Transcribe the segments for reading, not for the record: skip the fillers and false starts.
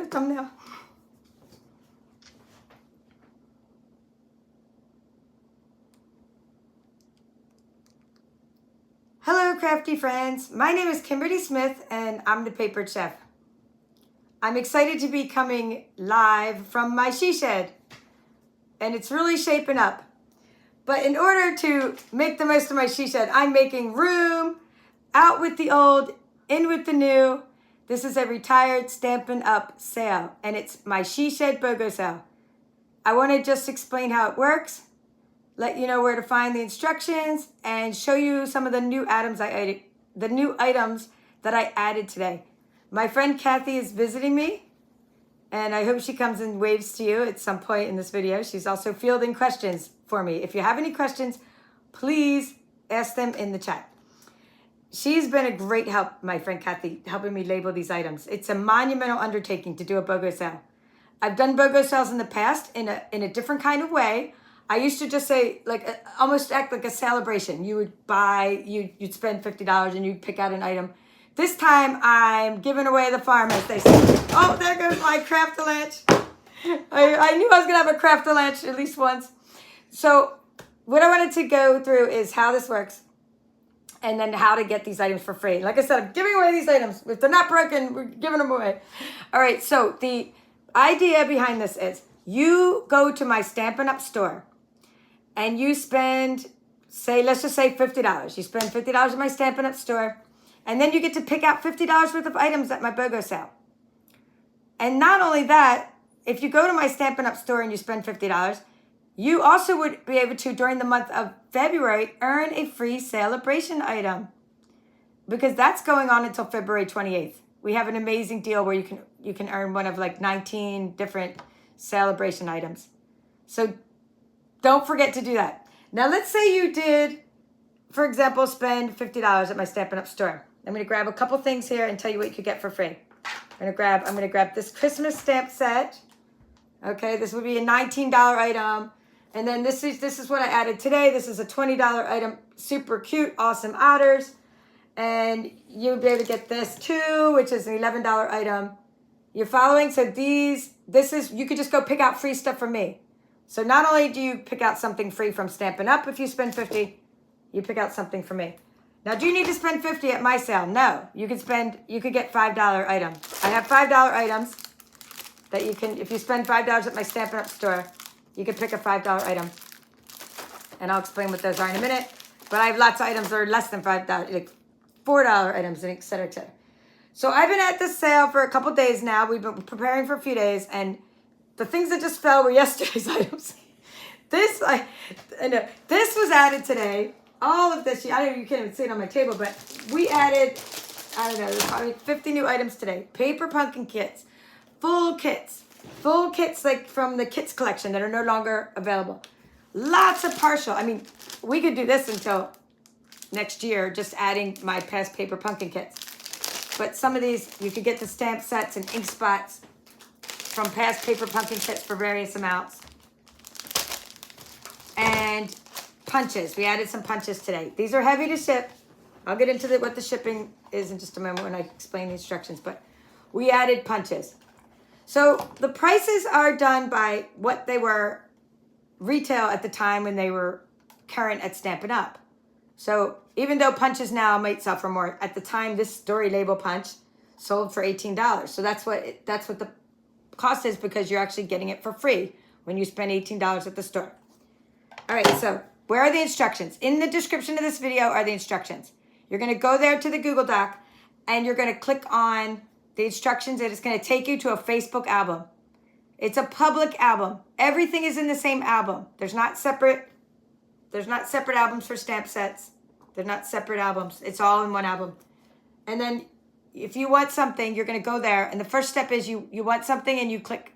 thumbnail. Hello, crafty friends. My name is Kimberly Smith, and I'm the Papered Chef. I'm excited to be coming live from my she shed, and it's really shaping up. But in order to make the most of my she shed, I'm making room, out with the old, in with the new. This is a retired Stampin' Up sale, and it's my she shed BOGO sale. I want to just explain how it works, let you know where to find the instructions, and show you some of the new items that I added today. My friend Kathy is visiting me, and I hope she comes and waves to you at some point in this video. She's also fielding questions for me. If you have any questions, please ask them in the chat. She's been a great help, my friend Kathy, helping me label these items. It's a monumental undertaking to do a BOGO sale. I've done BOGO sales in the past in a different kind of way. I used to just say, almost act like a celebration. You would buy, you'd spend $50 and you'd pick out an item. This time I'm giving away the farm, as they say. Oh, there goes my craft-a-lunch. I knew I was gonna have a craft-a-lunch at least once. So what I wanted to go through is how this works, and then how to get these items for free. Like I said, I'm giving away these items. If they're not broken, we're giving them away. All right, so the idea behind this is you go to my Stampin' Up store and you spend, let's just say $50. You spend $50 at my Stampin' Up store, and then you get to pick out $50 worth of items at my BOGO sale. And not only that, if you go to my Stampin' Up store and you spend $50, you also would be able to, during the month of February, earn a free celebration item, because that's going on until February 28th. We have an amazing deal where you can earn one of 19 different celebration items. So don't forget to do that. Now let's say you did, for example, spend $50 at my Stampin' Up store. I'm going to grab a couple things here and tell you what you could get for free. I'm going to grab this Christmas stamp set. Okay, this would be a $19 item. And then this is what I added today. This is a $20 item. Super cute, awesome otters. And you'll be able to get this too, which is an $11 item. You're following? So you could just go pick out free stuff from me. So not only do you pick out something free from Stampin' Up if you spend $50, you pick out something from me. Now, do you need to spend $50 at my sale? No. You could get $5 items. I have $5 items that you can, if you spend $5 at my Stampin' Up store, you can pick a $5 item. And I'll explain what those are in a minute. But I have lots of items that are less than $5, like $4 items, and et cetera, et cetera. So I've been at this sale for a couple days now. We've been preparing for a few days, and the things that just fell were yesterday's items. This was added today. All of this, you can't even see it on my table, but we added, there's probably 50 new items today. Paper pumpkin kits, full kits like from the kits collection that are no longer available. Lots of partial. We could do this until next year, just adding my past paper pumpkin kits. But some of these, you could get the stamp sets and ink spots from past paper pumpkin kits for various amounts. And punches. We added some punches today. These are heavy to ship. I'll get into what the shipping is in just a moment when I explain the instructions, but we added punches. So the prices are done by what they were retail at the time when they were current at Stampin' Up. So even though punches now might sell for more, at the time this story label punch sold for $18. So that's what the cost is, because you're actually getting it for free when you spend $18 at the store. All right, so where are the instructions? In the description of this video are the instructions. You're going to go there to the Google Doc, and you're going to click on the instructions, and it's going to take you to a Facebook album. It's a public album. Everything is in the same album. There's not separate albums for stamp sets. They're not separate albums. It's all in one album. And then if you want something, you're going to go there, and the first step is you want something, and you click,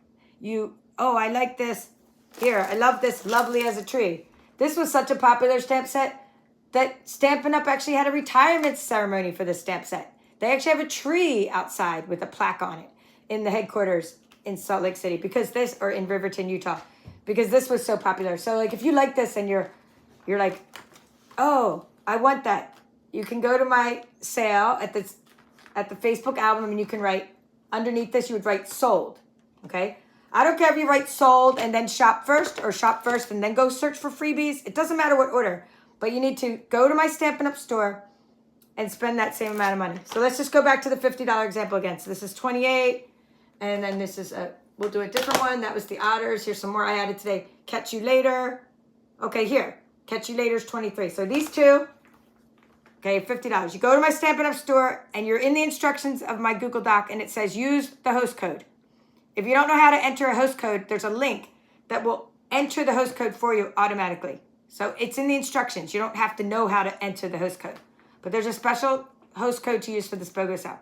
I like this. Here, I love this, lovely as a tree. This was such a popular stamp set that Stampin' Up actually had a retirement ceremony for this stamp set. They actually have a tree outside with a plaque on it in the headquarters in Salt Lake City, or in Riverton, Utah, because this was so popular. So if you like this and you're like, oh, I want that, you can go to my sale at the Facebook album, and you can write, underneath this, you would write sold, okay? I don't care if you write sold and then shop first or shop first and then go search for freebies. It doesn't matter what order, but you need to go to my Stampin' Up! Store and spend that same amount of money. So let's just go back to the $50 example again. So this is 28, and then this is we'll do a different one. That was the otters. Here's some more I added today. Catch you later. Okay, here. Catch you later is 23. So these two, okay, $50. You go to my Stampin' Up! Store, and you're in the instructions of my Google Doc, and it says use the host code. If you don't know how to enter a host code, there's a link that will enter the host code for you automatically. So it's in the instructions. You don't have to know how to enter the host code. But there's a special host code to use for this BOGO sale.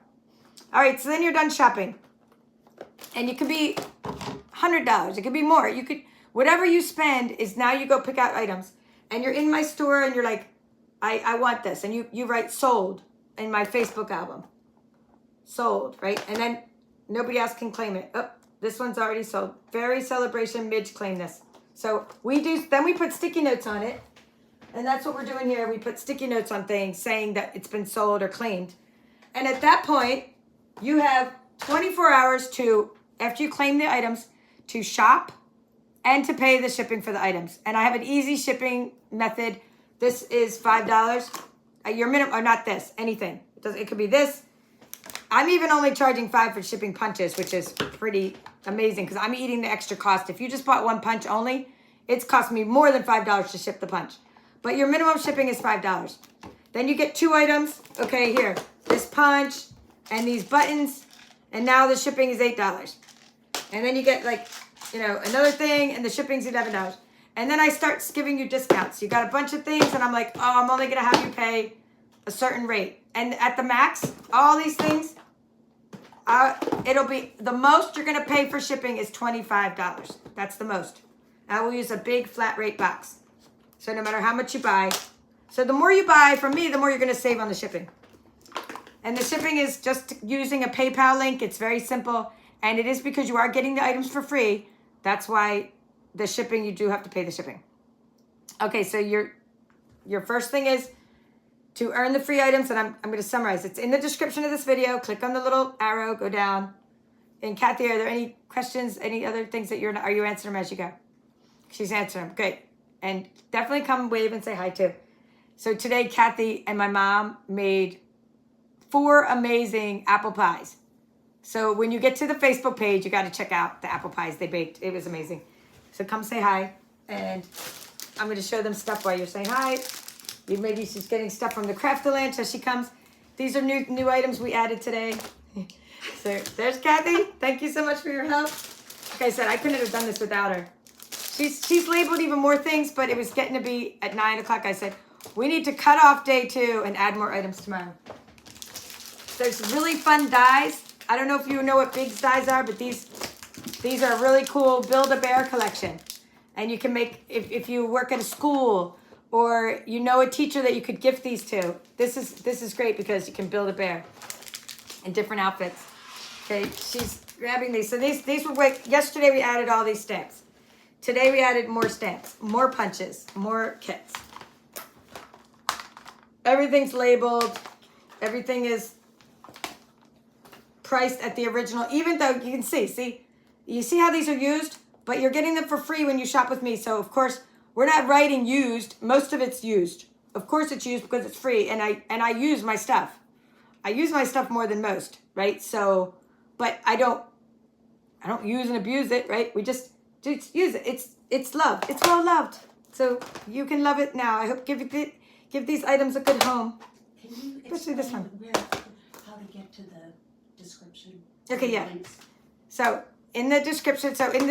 All right, so then you're done shopping. And it could be $100. It could be more. You could, whatever you spend is now you go pick out items. And you're in my store and you're like, I want this. And you write sold in my Facebook album. Sold, right? And then nobody else can claim it. Oh, this one's already sold. Very celebration, Midge claimed this. So then we put sticky notes on it. And that's what we're doing here. We put sticky notes on things saying that it's been sold or claimed. And at that point, you have 24 hours to, after you claim the items, to shop and to pay the shipping for the items. And I have an easy shipping method. This is $5. Your minimum, or not this, anything. It could be this. I'm even only charging $5 for shipping punches, which is pretty amazing because I'm eating the extra cost. If you just bought one punch only, it's cost me more than $5 to ship the punch. But your minimum shipping is $5. Then you get 2 items. Okay, here, this punch and these buttons, and now the shipping is $8. And then you get another thing, and the shipping's $11. And then I start giving you discounts. You got a bunch of things, and I'm like, oh, I'm only gonna have you pay a certain rate. And at the max, all these things, it'll be, the most you're gonna pay for shipping is $25. That's the most. I will use a big flat rate box. So no matter how much you buy, so the more you buy from me, the more you're gonna save on the shipping. And the shipping is just using a PayPal link. It's very simple. And it is because you are getting the items for free. That's why the shipping, you do have to pay the shipping. Okay, so your first thing is to earn the free items, and I'm going to summarize. It's in the description of this video. Click on the little arrow, go down. And Kathy, are there any questions, any other things that are you answering them as you go? She's answering them. Great. And definitely come wave and say hi too. So today, Kathy and my mom made 4 amazing apple pies. So when you get to the Facebook page, you got to check out the apple pies they baked. It was amazing. So come say hi. And I'm going to show them stuff while you're saying hi. Maybe she's getting stuff from the Craftaland as she comes. These are new items we added today. So there's Kathy. Thank you so much for your help. Like I said, I couldn't have done this without her. She's labeled even more things, but it was getting to be at 9 o'clock. I said, we need to cut off day 2 and add more items tomorrow. There's really fun dies. I don't know if you know what Big's dies are, but these are a really cool Build-A-Bear collection. And you can make, if you work at a school or you know a teacher that you could gift these to, this is great because you can build a bear in different outfits. Okay, she's grabbing these. So these were, yesterday we added all these stamps. Today we added more stamps, more punches, more kits. Everything's labeled. Everything is priced at the original, even though you can see, you see how these are used, but you're getting them for free when you shop with me. So of course, we're not writing used. Most of it's used. Of course it's used because it's free, and I use my stuff. I use my stuff more than most, right? So, but I don't use and abuse it, right? We just use it. It's loved. It's well loved. So you can love it now. I hope give these items a good home. Can you especially this one. How to get to the description? Okay, yeah. So in the description, so in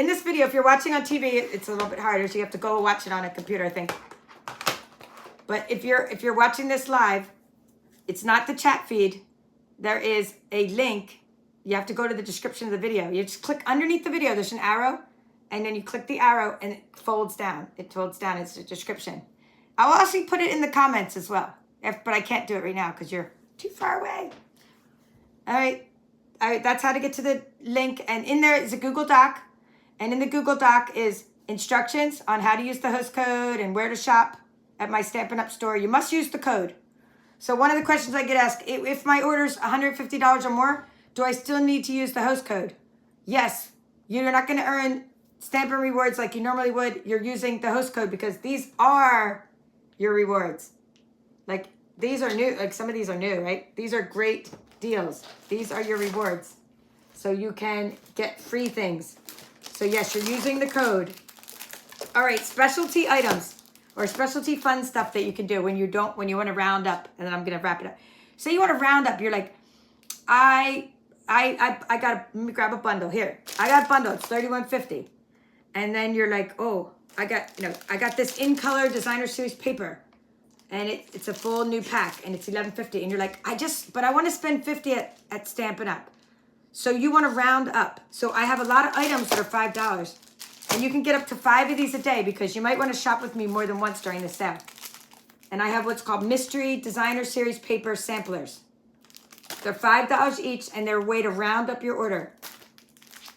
this video, if you're watching on TV, it's a little bit harder, so you have to go watch it on a computer, I think. But if you're watching this live, it's not the chat feed. There is a link. You have to go to the description of the video. You just click underneath the video. There's an arrow, and then you click the arrow, and it folds down. It folds down. It's the description. I'll also put it in the comments as well, but I can't do it right now because you're too far away. All right. That's how to get to the link. And in there is a Google Doc. And in the Google Doc is instructions on how to use the host code and where to shop at my Stampin' Up! Store. You must use the code. So one of the questions I get asked, if my order's $150 or more, Do I still need to use the host code? Yes. You're not going to earn Stampin' rewards like you normally would. You're using the host code because these are your rewards. Like these are new. Like some of these are new, right? These are great deals. These are your rewards. So you can get free things. So yes, you're using the code. All right, specialty items or specialty fun stuff that you can do when you want to round up, and then I'm going to wrap it up. Say you want to round up, you're like, I got to grab a bundle here. I got a bundle, it's $31.50. And then you're like, oh, I got this in color designer series paper. And it's a full new pack and it's $11.50. And you're like, but I want to spend $50 at Stampin' Up. So you want to round up. So I have a lot of items that are $5. And you can get up to 5 of these a day because you might want to shop with me more than once during the sale. And I have what's called Mystery Designer Series Paper Samplers. They're $5 each and they're a way to round up your order.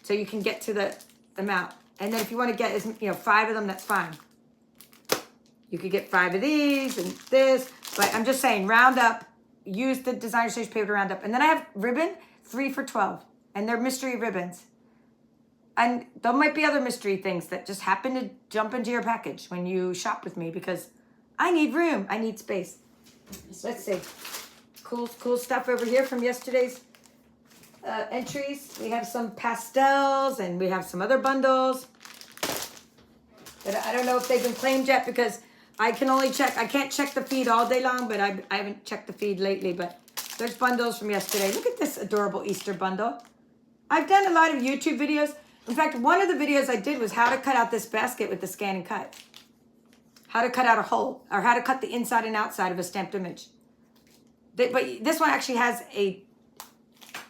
So you can get to the amount. And then if you want to get 5 of them, that's fine. You could get 5 of these and this. But I'm just saying, round up. Use the Designer Series Paper to round up. And then I have ribbon, 3 for $12. And they're mystery ribbons. And there might be other mystery things that just happen to jump into your package when you shop with me because I need room. I need space. Let's see. Cool stuff over here from yesterday's entries. We have some pastels and we have some other bundles. But I don't know if they've been claimed yet because I can't check the feed all day long, but I haven't checked the feed lately. But there's bundles from yesterday. Look at this adorable Easter bundle. I've done a lot of YouTube videos. In fact, one of the videos I did was how to cut out this basket with the scan and cut. How to cut out a hole, or how to cut the inside and outside of a stamped image. But this one actually has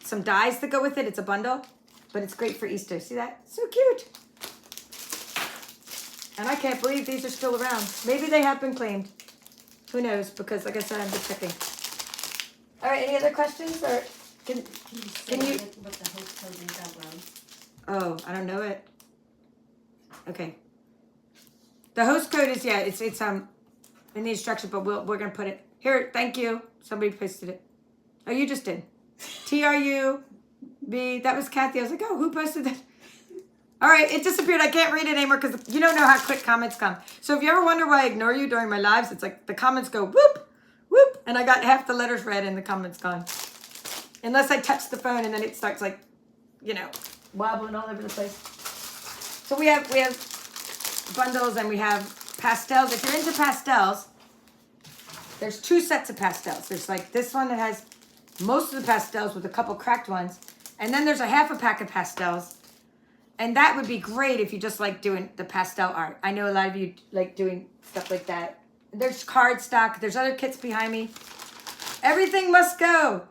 some dies that go with it. It's a bundle, but it's great for Easter. See that? So cute. And I can't believe these are still around. Maybe they have been claimed. Who knows? Because like I said, I'm just checking. All right, any other questions? Or can you what the host code is out loud? Oh, I don't know it. Okay. The host code is it's in the instruction, but we're gonna put it here. Thank you. Somebody posted it. Oh, you just did. TRUB. That was Kathy. I was like, oh, who posted that? All right, it disappeared. I can't read it anymore because you don't know how quick comments come. So if you ever wonder why I ignore you during my lives, it's like the comments go whoop, whoop, and I got half the letters read and the comments gone. Unless I touch the phone and then it starts like, wobbling all over the place. So we have bundles and we have pastels. If you're into pastels, there's 2 sets of pastels. There's like this one that has most of the pastels with a couple cracked ones. And then there's a half a pack of pastels. And that would be great if you just like doing the pastel art. I know a lot of you like doing stuff like that. There's cardstock. There's other kits behind me. Everything must go.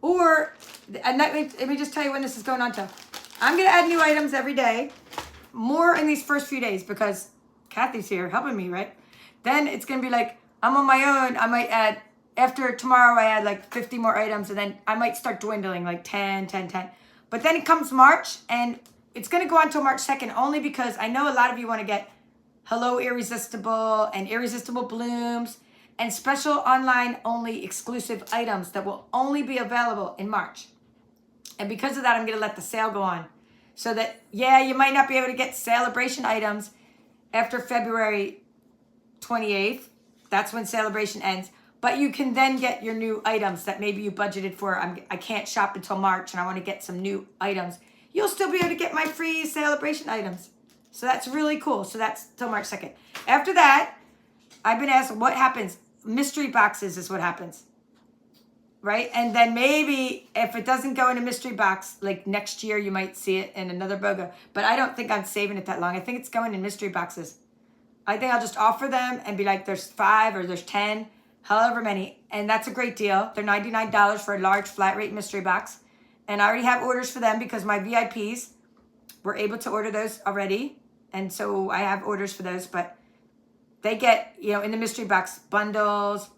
And let me just tell you when this is going on till. I'm going to add new items every day. More in these first few days because Kathy's here helping me, right? Then it's going to be like, I'm on my own. I might add, after tomorrow, I add like 50 more items. And then I might start dwindling like 10. But then it comes March and it's going to go on until March 2nd only because I know a lot of you want to get Hello Irresistible and Irresistible Blooms and special online only exclusive items that will only be available in March. And because of that, I'm going to let the sale go on. So that, you might not be able to get celebration items after February 28th. That's when celebration ends. But you can then get your new items that maybe you budgeted for. I can't shop until March and I want to get some new items. You'll still be able to get my free celebration items. So that's really cool. So that's till March 2nd. After that, I've been asked what happens. Mystery boxes is what happens. Right? And then maybe if it doesn't go in a mystery box, like next year, you might see it in another BOGO. But I don't think I'm saving it that long. I think it's going in mystery boxes. I think I'll just offer them and be like, there's 5 or there's 10, however many. And that's a great deal. They're $99 for a large flat rate mystery box. And I already have orders for them because my VIPs were able to order those already. And so I have orders for those. But they get, in the mystery box, bundles,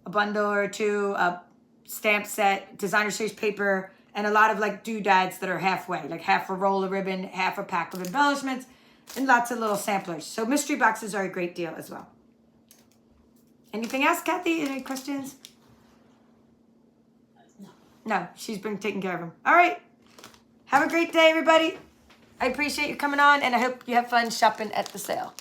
a bundle or 2, a stamp set, designer series paper, and a lot of like doodads that are halfway, like half a roll of ribbon, half a pack of embellishments, and lots of little samplers. So mystery boxes are a great deal as well. Anything else, Kathy? Any questions? No. No, she's been taking care of him. All right. Have a great day, everybody. I appreciate you coming on, and I hope you have fun shopping at the sale.